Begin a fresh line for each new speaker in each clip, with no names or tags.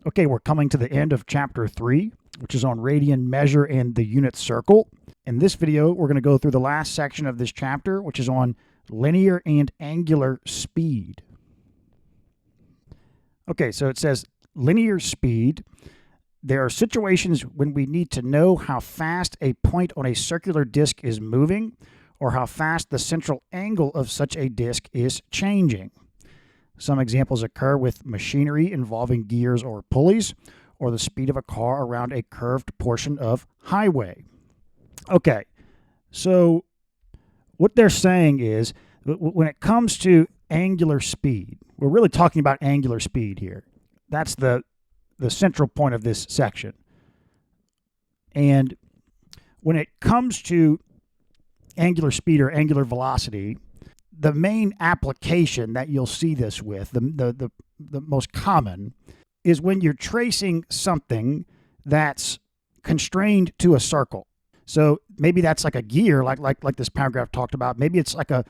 Okay, we're coming to the end of chapter 3, which is on radian measure and the unit circle. In this video, we're going to go through the last section of this chapter, which is on linear and angular speed. Okay, so it says linear speed. There are situations when we need to know how fast a point on a circular disk is moving or how fast the central angle of such a disk is changing. Some examples occur with machinery involving gears or pulleys, or the speed of a car around a curved portion of highway. Okay, so what they're saying is when it comes to angular speed, we're really talking about angular speed here. That's the central point of this section. And when it comes to angular speed or angular velocity, the main application that you'll see this with, the most common, is when you're tracing something that's constrained to a circle. So maybe that's like a gear, like this paragraph talked about. Maybe it's like a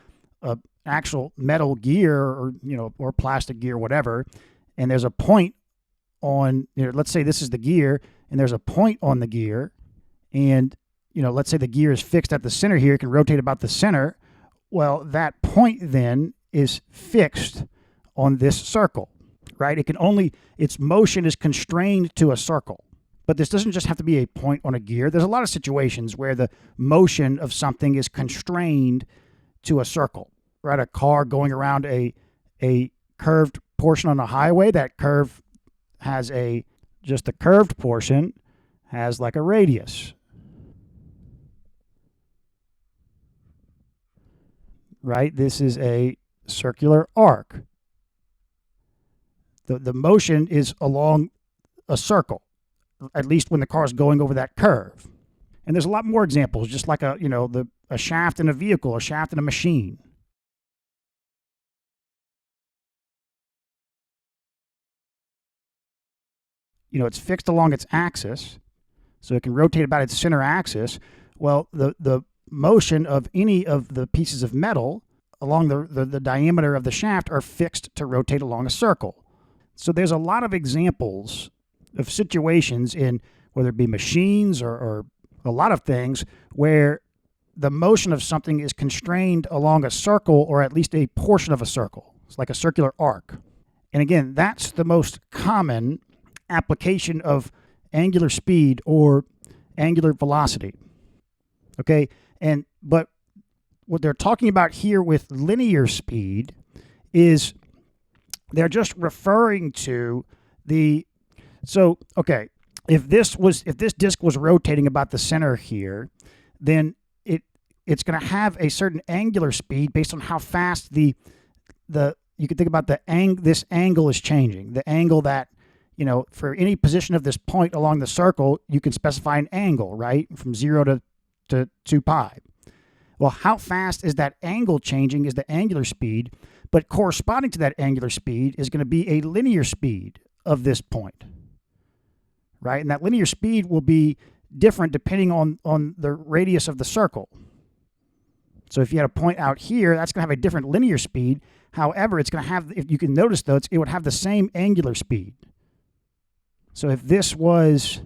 actual metal gear or plastic gear, whatever. And there's a point on, let's say this is the gear, and there's a point on the gear, and let's say the gear is fixed at the center here. It can rotate about the center. Well, that point then is fixed on this circle, right? Its motion is constrained to a circle. But this doesn't just have to be a point on a gear. There's a lot of situations where the motion of something is constrained to a circle, right? A car going around a curved portion on a highway, that curve has just the curved portion has like a radius. Right? This is a circular arc. The motion is along a circle, at least when the car is going over that curve. And there's a lot more examples, just like a shaft in a vehicle, a shaft in a machine. It's fixed along its axis, so it can rotate about its center axis. Well, the motion of any of the pieces of metal along the diameter of the shaft are fixed to rotate along a circle. So there's a lot of examples of situations in whether it be machines or a lot of things where the motion of something is constrained along a circle or at least a portion of a circle. It's like a circular arc. And again, that's the most common application of angular speed or angular velocity. Okay? But what they're talking about here with linear speed is they're just referring to if this disk was rotating about the center here, then it's going to have a certain angular speed based on how fast you can think about this angle is changing. The angle that, for any position of this point along the circle, you can specify an angle, right? From 0 to 2 pi. Well, how fast is that angle changing is the angular speed, but corresponding to that angular speed is going to be a linear speed of this point, right? And that linear speed will be different depending on the radius of the circle. So if you had a point out here, that's going to have a different linear speed. However, it's going to have, if you can notice though, it would have the same angular speed. So if this was,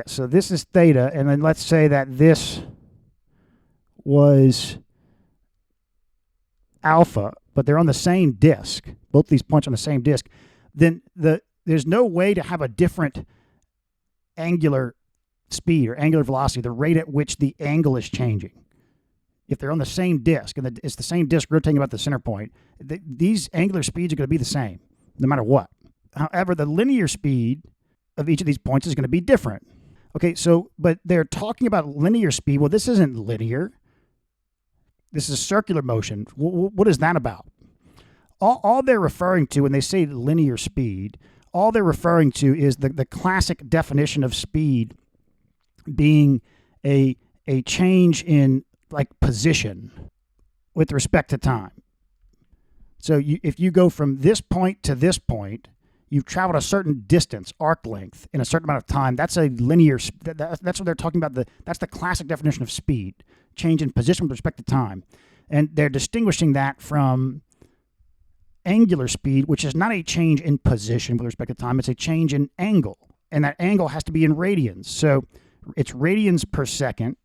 so this is theta, and then let's say that this was alpha, but they're on the same disk, both these points on the same disk, then there's no way to have a different angular speed or angular velocity, the rate at which the angle is changing. If they're on the same disk, and it's the same disk rotating about the center point, these angular speeds are going to be the same, no matter what. However, the linear speed of each of these points is going to be different. Okay, but they're talking about linear speed. Well, this isn't linear. This is circular motion. What is that about? All they're referring to when they say linear speed, all they're referring to is the classic definition of speed being a change in position with respect to time. So if you go from this point to this point, you've traveled a certain distance, arc length, in a certain amount of time. That's a linear. That's what they're talking about. That's the classic definition of speed. Change in position with respect to time. And they're distinguishing that from angular speed, which is not a change in position with respect to time, it's a change in angle. And that angle has to be in radians. So it's radians per second,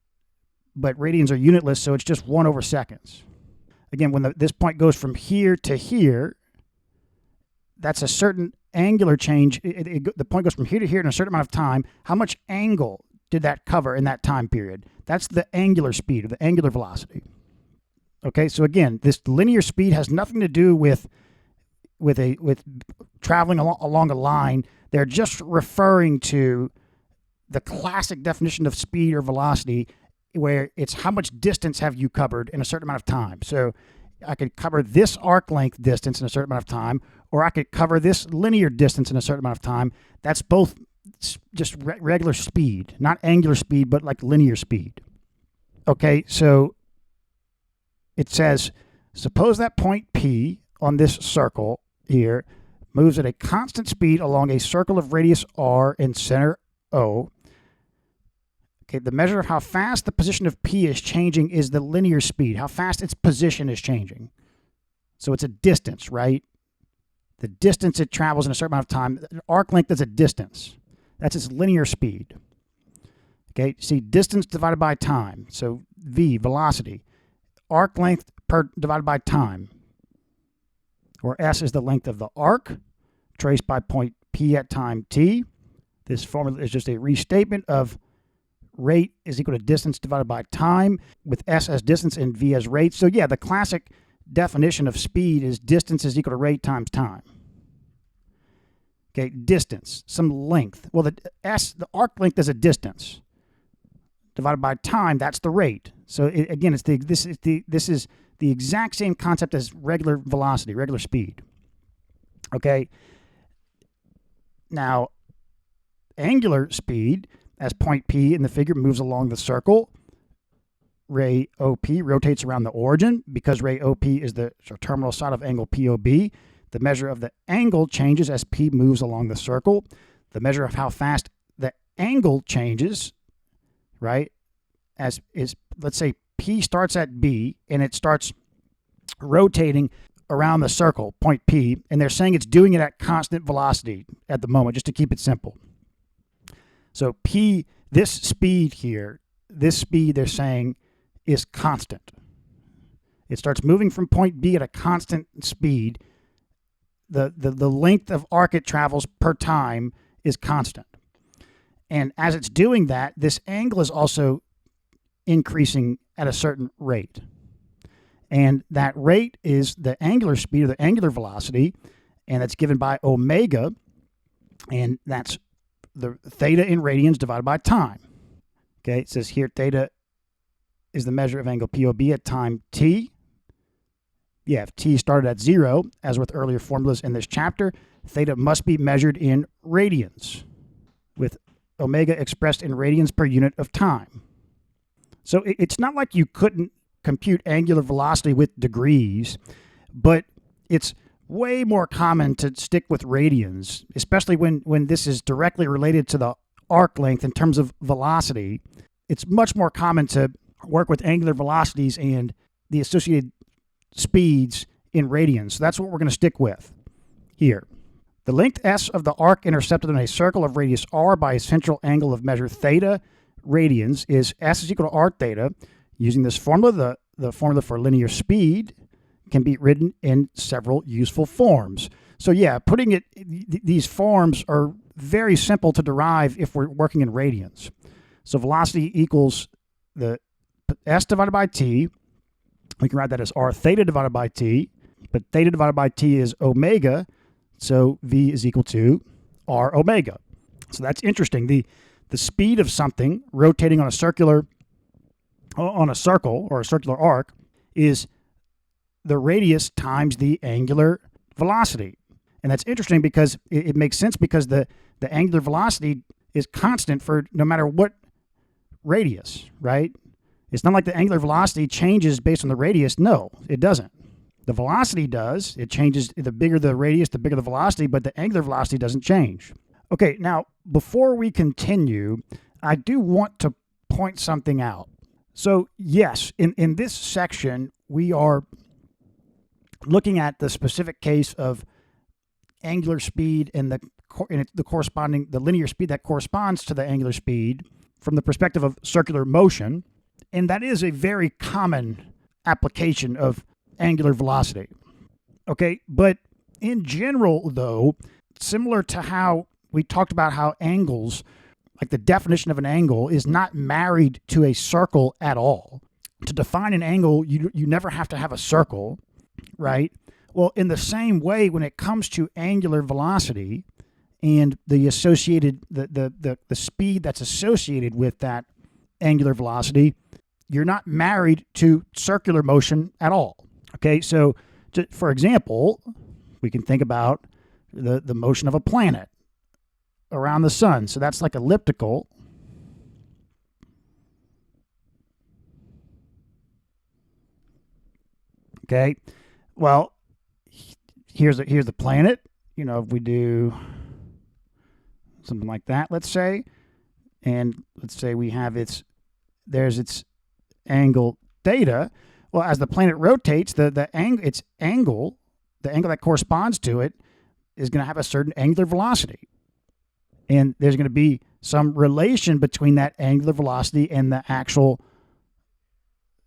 but radians are unitless, so it's just 1 over seconds. Again, when this point goes from here to here, that's a certain angular change. The point goes from here to here in a certain amount of time. How much angle did that cover in that time period? That's the angular speed, or the angular velocity. Okay, so again, this linear speed has nothing to do with traveling along a line. They're just referring to the classic definition of speed or velocity, where it's how much distance have you covered in a certain amount of time. So I could cover this arc length distance in a certain amount of time, or I could cover this linear distance in a certain amount of time. That's both just regular speed, not angular speed, but like linear speed. Okay, so it says, suppose that point P on this circle here moves at a constant speed along a circle of radius r and center O. Okay, the measure of how fast the position of P is changing is the linear speed, how fast its position is changing. So it's a distance, right? The distance it travels in a certain amount of time. An arc length is a distance. That's its linear speed. Okay, see, distance divided by time. So V, velocity. Arc length divided by time. Where S is the length of the arc, traced by point P at time t. This formula is just a restatement of rate is equal to distance divided by time, with S as distance and V as rate. So yeah, the classic definition of speed is distance is equal to rate times time. Okay, distance, some length. Well, the arc length is a distance divided by time. That's the rate. So again, this is the exact same concept as regular velocity, regular speed. Okay. Now, angular speed, as point P in the figure moves along the circle, ray OP rotates around the origin. Because ray OP is the terminal side of angle POB, the measure of the angle changes as P moves along the circle. The measure of how fast the angle changes, right, let's say P starts at B and it starts rotating around the circle, point P, and they're saying it's doing it at constant velocity at the moment, just to keep it simple. So P, this speed here, this speed they're saying is constant. It starts moving from point B at a constant speed. The length of arc it travels per time is constant. And as it's doing that, this angle is also increasing at a certain rate. And that rate is the angular speed, or the angular velocity, and that's given by omega, and that's the theta in radians divided by time. Okay, it says here theta is the measure of angle POB at time t. Yeah, if t started at 0, as with earlier formulas in this chapter, theta must be measured in radians, with omega expressed in radians per unit of time. So it's not like you couldn't compute angular velocity with degrees, but it's way more common to stick with radians, especially when this is directly related to the arc length in terms of velocity. It's much more common to work with angular velocities and the associated speeds in radians. So that's what we're going to stick with here. The length S of the arc intercepted in a circle of radius r by a central angle of measure theta radians is S is equal to r theta. Using this formula, the formula for linear speed can be written in several useful forms. So yeah, putting it, these forms are very simple to derive if we're working in radians. So velocity equals the S divided by t. We can write that as r theta divided by t, but theta divided by t is omega, so V is equal to r omega. So that's interesting. The speed of something rotating on a circle or a circular arc is the radius times the angular velocity. And that's interesting because it makes sense, because the angular velocity is constant for no matter what radius, right? It's not like the angular velocity changes based on the radius. No, it doesn't. The velocity does. It changes. The bigger the radius, the bigger the velocity, but the angular velocity doesn't change. Okay, now, before we continue, I do want to point something out. So, yes, in this section, we are looking at the specific case of angular speed and the linear speed that corresponds to the angular speed from the perspective of circular motion, and that is a very common application of angular velocity. Okay, but in general, though, similar to how we talked about how angles, like the definition of an angle, is not married to a circle at all. To define an angle, you never have to have a circle, right? Well, in the same way, when it comes to angular velocity and the associated the speed that's associated with that angular velocity, you're not married to circular motion at all. Okay, so for example, we can think about the motion of a planet around the sun. So that's like elliptical. Okay, well, here's the planet. You know, if we do something like that, let's say, and let's say we have there's its angle theta. Well, as the planet rotates, the angle that corresponds to it is going to have a certain angular velocity. And there's going to be some relation between that angular velocity and the actual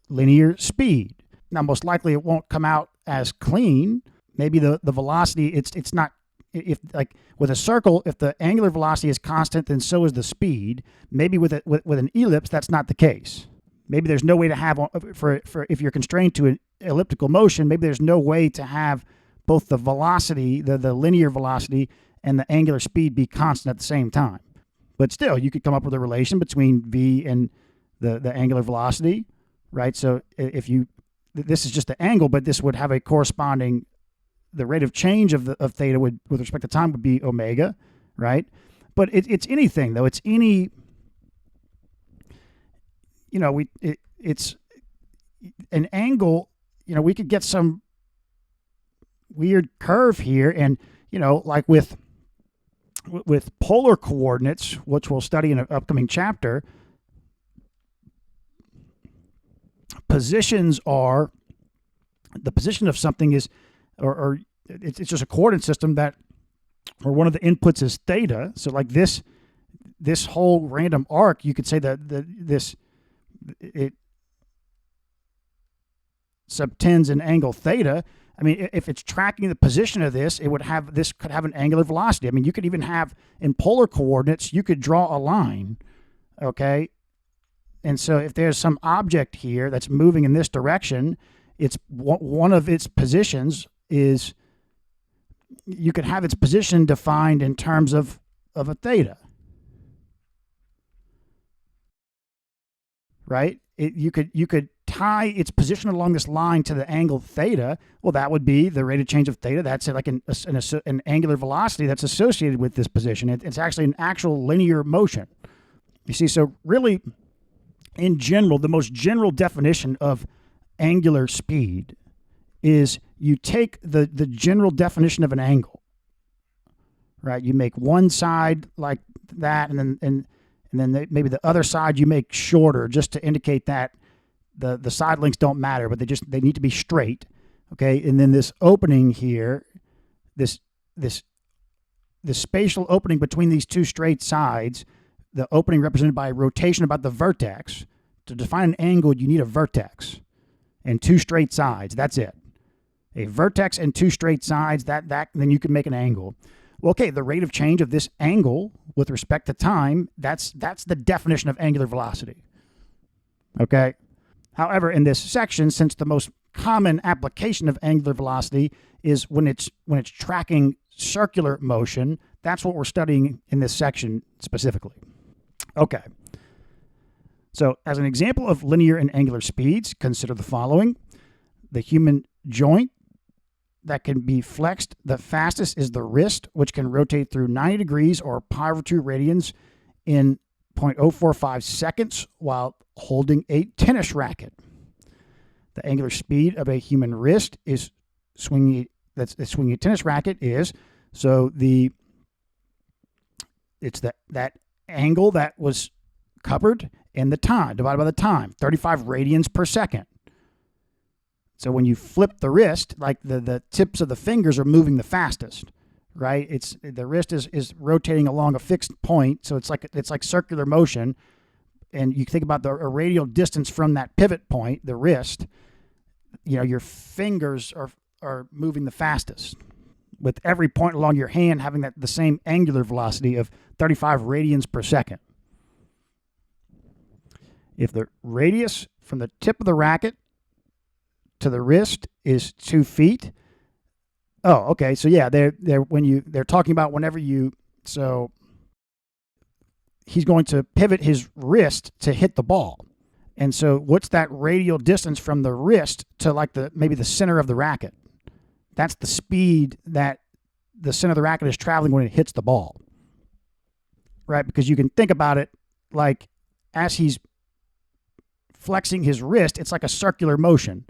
linear speed. Now, most likely it won't come out as clean. Maybe the velocity, it's not, if like with a circle, if the angular velocity is constant, then so is the speed. Maybe with an ellipse, that's not the case. Maybe there's no way to have, for if you're constrained to an elliptical motion, maybe there's no way to have both the velocity, the linear velocity, and the angular speed be constant at the same time. But still, you could come up with a relation between v and the angular velocity, right? So this is just the angle, but this would have a corresponding, the rate of change of theta with respect to time would be omega, right? But it's anything, though. It's any, you know, it's an angle. You know, we could get some weird curve here, and you know, like with polar coordinates, which we'll study in an upcoming chapter, positions are, the position of something is, or it's just a coordinate system that, where one of the inputs is theta. So like this whole random arc, you could say that it subtends an angle theta. I mean, if it's tracking the position of this, could have an angular velocity. I mean, you could even have, in polar coordinates, you could draw a line, okay? And so if there's some object here that's moving in this direction, it's one of its positions is, you could have its position defined in terms of a theta, right? You could tie its position along this line to the angle theta. Well, that would be the rate of change of theta. That's like an angular velocity that's associated with this position. It's actually an actual linear motion. You see, so really, in general, the most general definition of angular speed is you take the general definition of an angle, right? You make one side like that, and then maybe the other side you make shorter, just to indicate that the side lengths don't matter, but they need to be straight, okay? And then this opening here, this spatial opening between these two straight sides, the opening represented by a rotation about the vertex. To define an angle, you need a vertex and two straight sides. That's it. A vertex and two straight sides, then you can make an angle. Well, okay, the rate of change of this angle with respect to time, that's the definition of angular velocity. Okay? However, in this section, since the most common application of angular velocity is when it's tracking circular motion, that's what we're studying in this section specifically. Okay. So, as an example of linear and angular speeds, consider the following. The human joint that can be flexed the fastest is the wrist, which can rotate through 90 degrees or pi over 2 radians in 0.045 seconds while holding a tennis racket. The angular speed of a human wrist is swinging a tennis racket is, so it's that angle that was covered and the time divided by the time, 35 radians per second. So when you flip the wrist, like the tips of the fingers are moving the fastest, right? It's the wrist is rotating along a fixed point, so it's like circular motion. And you think about a radial distance from that pivot point, the wrist. Your fingers are moving the fastest, with every point along your hand having the same angular velocity of 35 radians per second. If the radius from the tip of the racket to the wrist is 2 feet. Oh, okay. So yeah, they're talking about so he's going to pivot his wrist to hit the ball. And so what's that radial distance from the wrist to maybe the center of the racket? That's the speed that the center of the racket is traveling when it hits the ball. Right? Because you can think about it like as he's flexing his wrist, it's like a circular motion.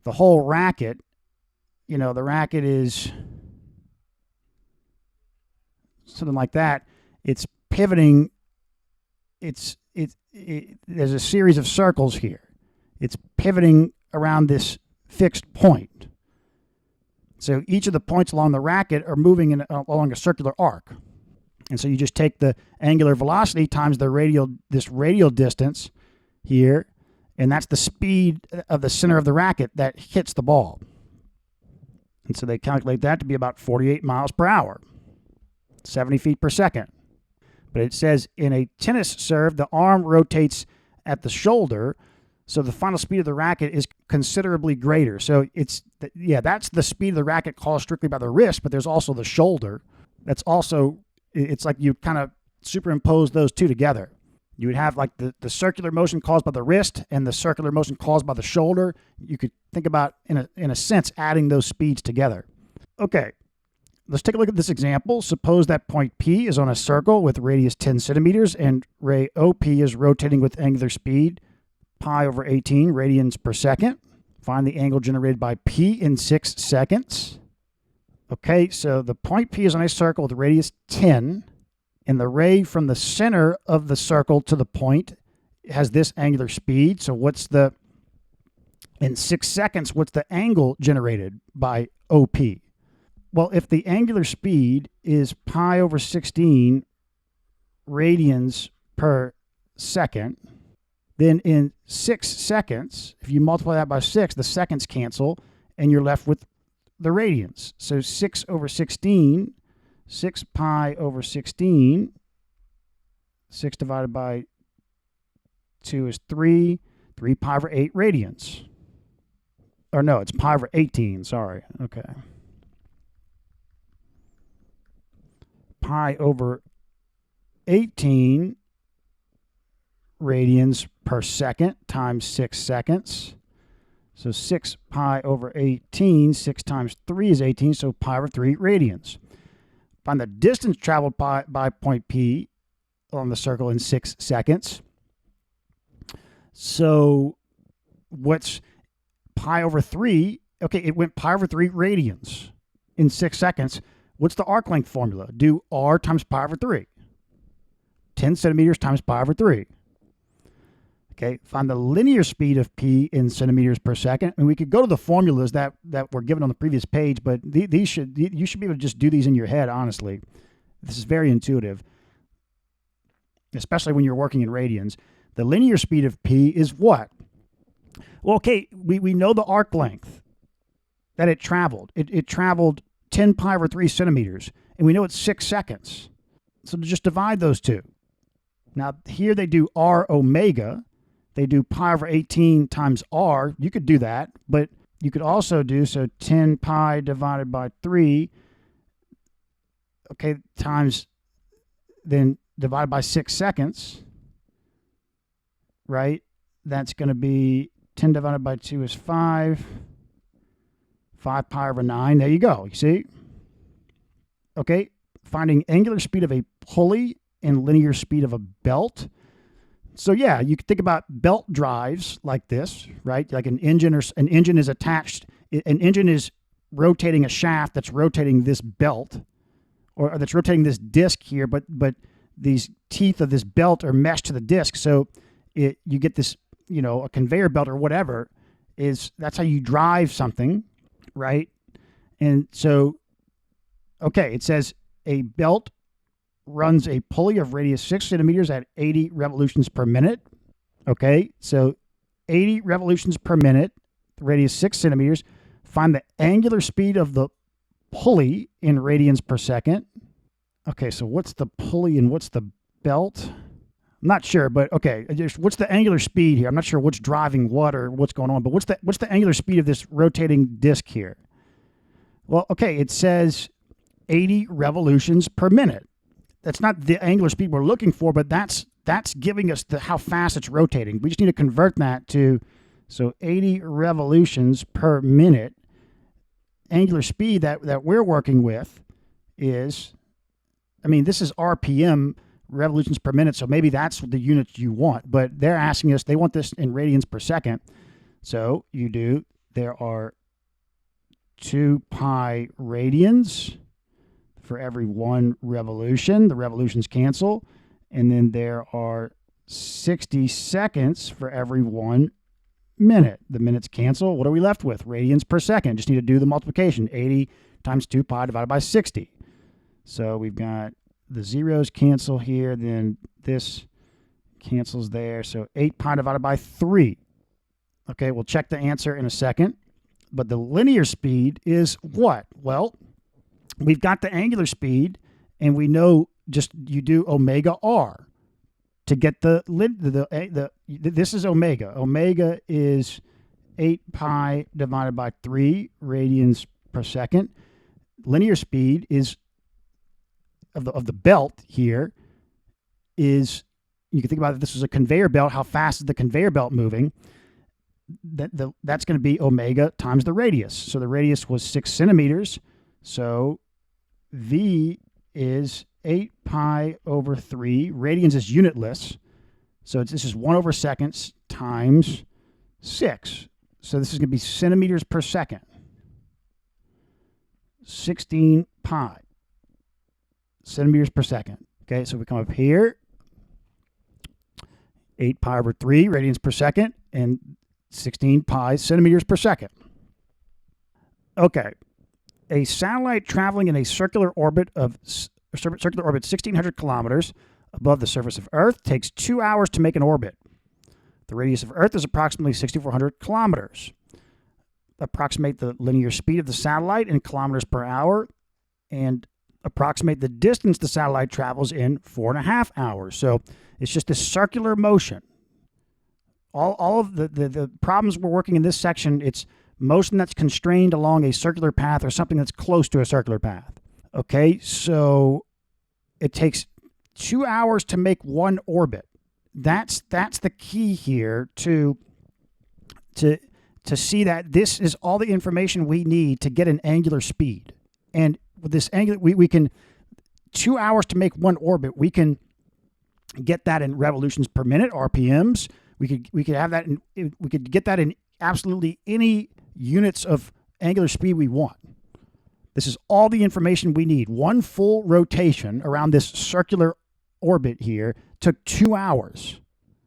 The whole racket, the racket is something like that. It's pivoting. There's a series of circles here. It's pivoting around this fixed point. So each of the points along the racket are moving along a circular arc. And so you just take the angular velocity times this radial distance here, and that's the speed of the center of the racket that hits the ball. And so they calculate that to be about 48 miles per hour, 70 feet per second. But it says in a tennis serve, the arm rotates at the shoulder, so the final speed of the racket is considerably greater. So that's the speed of the racket caused strictly by the wrist, but there's also the shoulder. It's like you kind of superimpose those two together. You would have like the circular motion caused by the wrist and the circular motion caused by the shoulder. You could think about, in a sense, adding those speeds together. Okay. Let's take a look at this example. Suppose that point P is on a circle with radius 10 centimeters and ray OP is rotating with angular speed pi over 18 radians per second. Find the angle generated by P in 6 seconds. Okay, so the point P is on a circle with radius 10, and the ray from the center of the circle to the point has this angular speed. So in 6 seconds, what's the angle generated by OP? Well, if the angular speed is pi over 16 radians per second, then in 6 seconds, if you multiply that by 6, the seconds cancel, and you're left with the radians. So 6 over 16, 6 pi over 16, 6 divided by 2 is 3 pi over 8 radians. Or no, it's pi over 18, sorry. Okay. Pi over 18 radians per second times 6 seconds. So 6 pi over 18, 6 times 3 is 18, so pi over 3 radians. Find the distance traveled by point P on the circle in 6 seconds. So what's pi over 3? Okay, it went pi over 3 radians in 6 seconds. What's the arc length formula? Do R times pi over 3. 10 centimeters times pi over 3. Okay, find the linear speed of P in centimeters per second. And we could go to the formulas that were given on the previous page, but you should be able to just do these in your head, honestly. This is very intuitive, especially when you're working in radians. The linear speed of P is what? Well, okay, we know the arc length that it traveled. It traveled 10 pi over 3 centimeters, and we know it's 6 seconds. So just divide those two. Now, here they do R omega. They do pi over 18 times R. You could do that, but you could also do, 10 pi divided by 3, okay, times, then divided by 6 seconds, right? That's going to be 10 divided by 2 is 5. 5 pi over 9. There you go. You see? Okay. Finding angular speed of a pulley and linear speed of a belt. So yeah, you could think about belt drives like this, right? Like an engine is attached. An engine is rotating a shaft that's rotating this belt, or that's rotating this disc here, but these teeth of this belt are meshed to the disc. So you get this, a conveyor belt or whatever. that's how you drive something, right? And so, okay, it says a belt runs a pulley of radius 6 centimeters at 80 revolutions per minute. Okay, so 80 revolutions per minute, radius 6 centimeters. Find the angular speed of the pulley in radians per second. Okay, so what's the pulley and what's the belt? I'm not sure, but okay, what's the angular speed here? I'm not sure what's driving what or what's going on, but what's the angular speed of this rotating disc here? Well, okay, it says 80 revolutions per minute. That's not the angular speed we're looking for, but that's giving us how fast it's rotating. We just need to convert that to, so 80 revolutions per minute. Angular speed that we're working with is, I mean, this is RPM, revolutions per minute, so maybe that's the units you want, but they're asking us, they want this in radians per second. So there are 2 pi radians for every 1 revolution. The revolutions cancel. And then there are 60 seconds for every 1 minute. The minutes cancel. What are we left with? Radians per second. Just need to do the multiplication. 80 times 2 pi divided by 60. So we've got the zeros cancel here. Then this cancels there. So 8 pi divided by 3. Okay, we'll check the answer in a second. But the linear speed is what? Well, we've got the angular speed, and we know just you do omega r to get this is omega. Omega is 8 pi divided by 3 radians per second. Linear speed is of the belt here is, you can think about it, this is a conveyor belt. How fast is the conveyor belt moving? That's going to be omega times the radius. So the radius was 6 centimeters. So V is 8 pi over 3. Radians is unitless. So this is 1 over seconds times 6. So this is going to be centimeters per second. 16 pi centimeters per second. Okay, so we come up here. 8 pi over 3 radians per second and 16 pi centimeters per second. Okay. A satellite traveling in a circular orbit 1,600 kilometers above the surface of Earth takes 2 hours to make an orbit. The radius of Earth is approximately 6,400 kilometers. Approximate the linear speed of the satellite in kilometers per hour and approximate the distance the satellite travels in 4.5 hours. So it's just this circular motion. All of the problems we're working in this section, it's motion that's constrained along a circular path or something that's close to a circular path. Okay, so it takes 2 hours to make 1 orbit. That's the key here to see that this is all the information we need to get an angular speed. And with this angular, we can 2 hours to make 1 orbit. We can get that in revolutions per minute, RPMs. We could have that we could get that in absolutely any units of angular speed we want. This is all the information we need. 1 full rotation around this circular orbit here took 2 hours.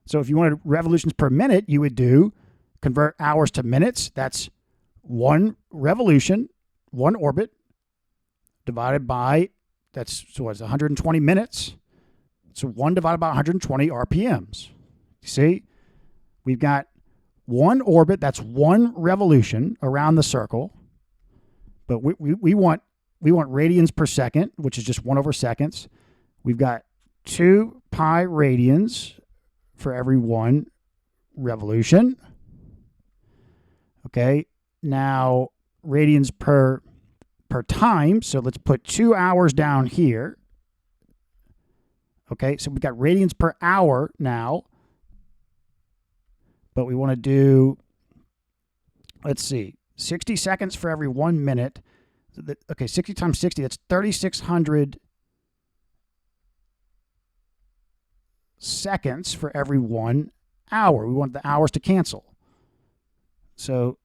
So if you wanted revolutions per minute, you would convert hours to minutes. That's 1 revolution, 1 orbit, divided by, so it's 120 minutes. So 1 divided by 120 RPMs. You see? We've got 1 orbit, that's 1 revolution around the circle. But we want radians per second, which is just 1 over seconds. We've got 2 pi radians for every 1 revolution. Okay, now radians per time. So let's put 2 hours down here. Okay, so we've got radians per hour now. But we want to do, let's see, 60 seconds for every 1 minute. Okay, 60 times 60, that's 3,600 seconds for every 1 hour. We want the hours to cancel. So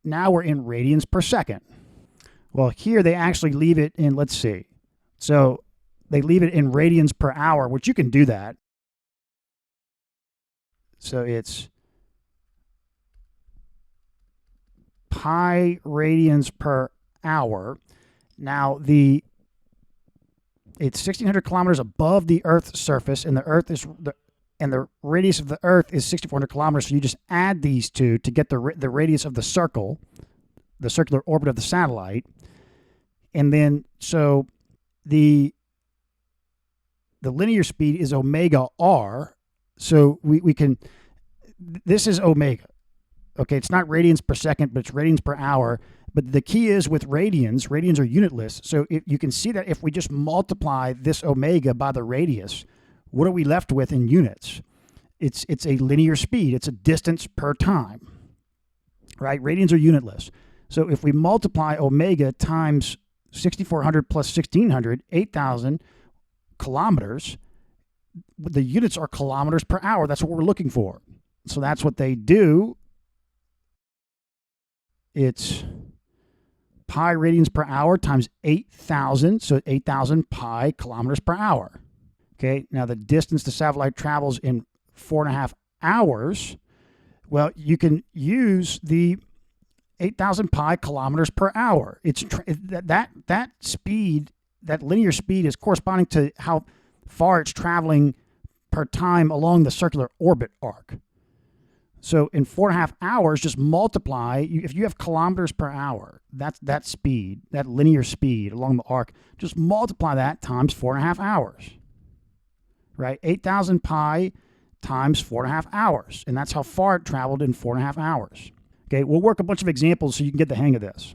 now we're in radians per second. Well, here they actually leave it in, let's see. So they leave it in radians per hour, which you can do that. So it's pi radians per hour. Now, it's 1,600 kilometers above the Earth's surface, and the radius of the Earth is 6,400 kilometers. So you just add these two to get the radius of the circle, the circular orbit of the satellite, and then so the linear speed is omega r. So we can, this is omega. Okay, it's not radians per second, but it's radians per hour. But the key is with radians are unitless. So you can see that if we just multiply this omega by the radius, what are we left with in units? It's a linear speed. It's a distance per time, right? Radians are unitless. So if we multiply omega times 6,400 plus 1,600, 8,000 kilometers, the units are kilometers per hour. That's what we're looking for. So that's what they do. It's pi radians per hour times 8,000. So 8,000 pi kilometers per hour. Okay, now the distance the satellite travels in 4.5 hours, well, you can use the 8,000 pi kilometers per hour. It's that speed, that linear speed is corresponding to how far it's traveling per time along the circular orbit arc. So in 4.5 hours, just multiply, if you have kilometers per hour, that's that speed, that linear speed along the arc, just multiply that times 4.5 hours. Right? 8,000 pi times 4.5 hours. And that's how far it traveled in 4.5 hours. Okay, we'll work a bunch of examples so you can get the hang of this.